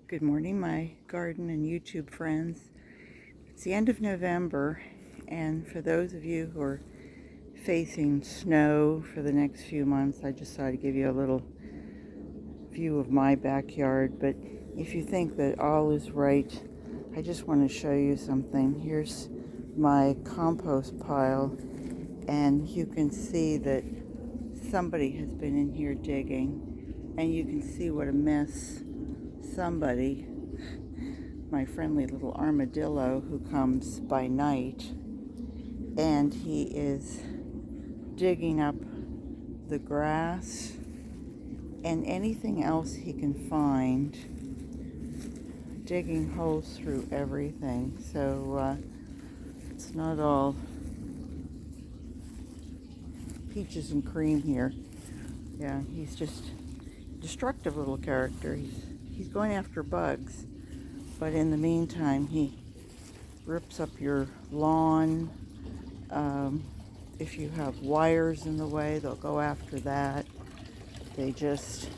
Good morning, my garden and YouTube friends. It's the end of November, and for those of you who are facing snow for the next few months, I just thought I'd give you a little view of my backyard. But if you think that all is right, I just want to show you something. Here's my compost pile, and you can see that somebody has been in here digging, and you can see what a mess somebody, my friendly little armadillo who comes by night, and he is digging up the grass and anything else he can find, digging holes through everything. So it's not all peaches and cream here. Yeah, he's just a destructive little character. He's going after bugs, but in the meantime he rips up your lawn. If you have wires in the way, they'll go after that. They just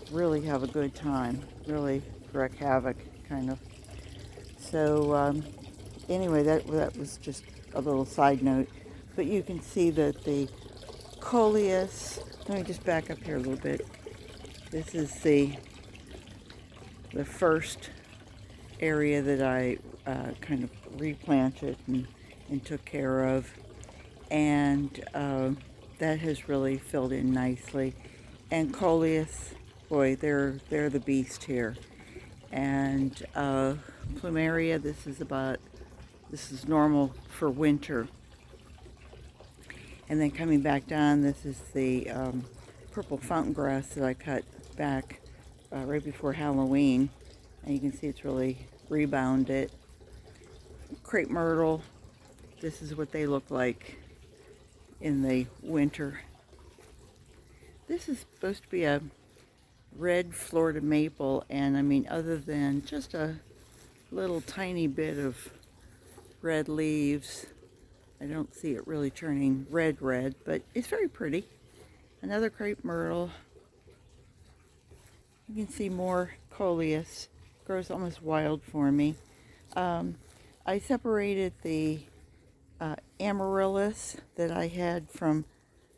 really have a good time, really wreak havoc, kind of. So anyway, that was just a little side note. But you can see that the coleus, let me just back up here a little bit. This is the first area that I kind of replanted and took care of, and that has really filled in nicely. And coleus, boy, they're the beast here. And plumeria, this is normal for winter. And then coming back down, this is the purple fountain grass that I cut back right before Halloween, and you can see it's really rebounded. Crepe myrtle, this is what they look like in the winter. This is supposed to be a red Florida maple, and I mean, other than just a little tiny bit of red leaves, I don't see it really turning red, but it's very pretty. Another crepe myrtle. You can see more coleus. Grows almost wild for me. I separated the amaryllis that I had from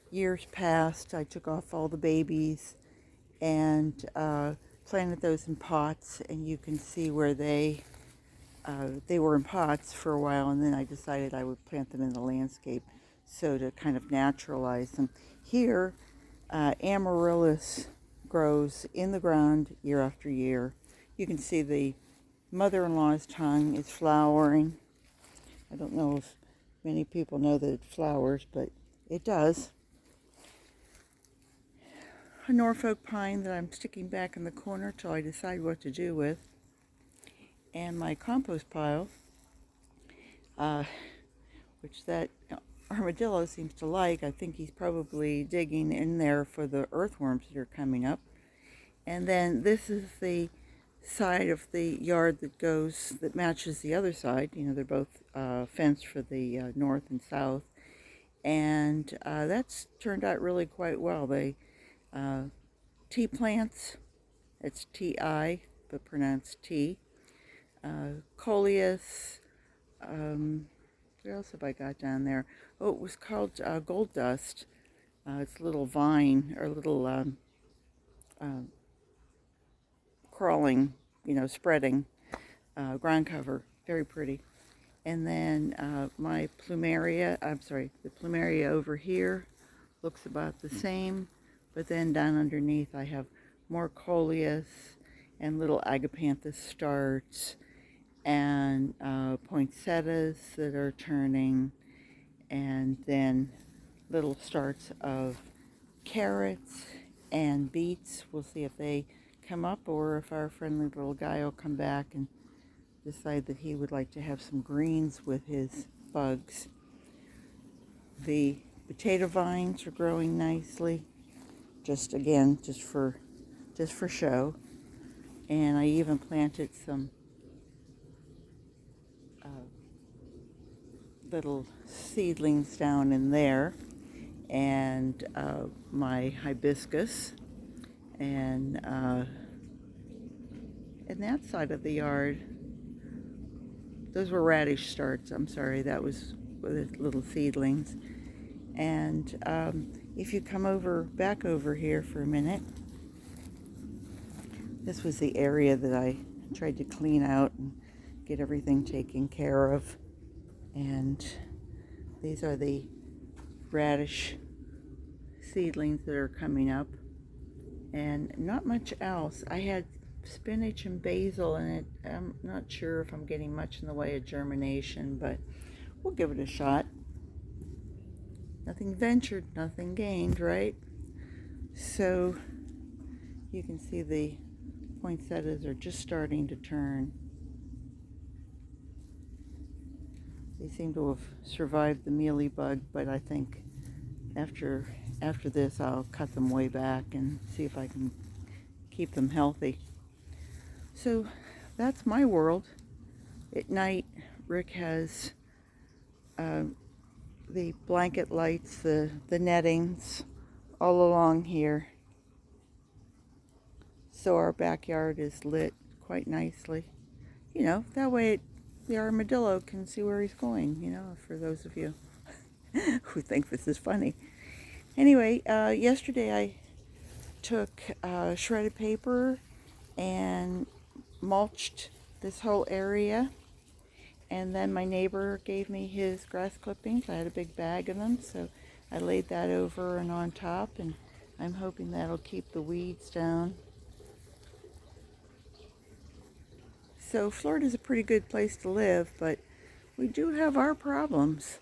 years past. I took off all the babies and planted those in pots, and you can see where they were in pots for a while, and then I decided I would plant them in the landscape, so to kind of naturalize them. Here, amaryllis grows in the ground year after year. You can see the mother-in-law's tongue is flowering. I don't know if many people know that it flowers, but it does. A Norfolk pine that I'm sticking back in the corner till I decide what to do with. And my compost pile, which that armadillo seems to like. I think he's probably digging in there for the earthworms that are coming up. And then this is the side of the yard that matches the other side. You know, they're both fenced for the north and south, and that's turned out really quite well. They tea plants, it's T-I, but pronounced T. Coleus, what else have I got down there? Oh, it was called gold dust. It's a little vine, or a little crawling, spreading ground cover. Very pretty. And then my plumeria, the plumeria over here looks about the same, but then down underneath I have more coleus and little agapanthus starts, and poinsettias that are turning, and then little starts of carrots and beets. We'll see if they come up, or if our friendly little guy will come back and decide that he would like to have some greens with his bugs. The potato vines are growing nicely, just for show. And I even planted some little seedlings down in there, and my hibiscus, and And that side of the yard, those were radish starts. I'm sorry, that was the little seedlings. And if you come back over here for a minute, this was the area that I tried to clean out and get everything taken care of. And these are the radish seedlings that are coming up. And not much else. I had spinach and basil in it. I'm not sure if I'm getting much in the way of germination, but we'll give it a shot. Nothing ventured, nothing gained, right? So you can see the poinsettias are just starting to turn. They seem to have survived the mealybug, but I think after this I'll cut them way back and see if I can keep them healthy. So that's my world. At night, Rick has the blanket lights, the nettings all along here. So our backyard is lit quite nicely. You know, that way the armadillo can see where he's going, you know, for those of you who think this is funny. Anyway, yesterday I took shredded paper and mulched this whole area, and then my neighbor gave me his grass clippings. I had a big bag of them, so I laid that over and on top, and I'm hoping that'll keep the weeds down. So Florida's a pretty good place to live, but we do have our problems.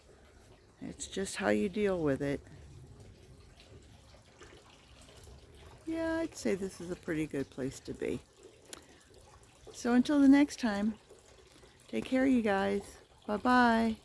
It's just how you deal with it. Yeah, I'd say this is a pretty good place to be. So until the next time, take care, you guys. Bye-bye.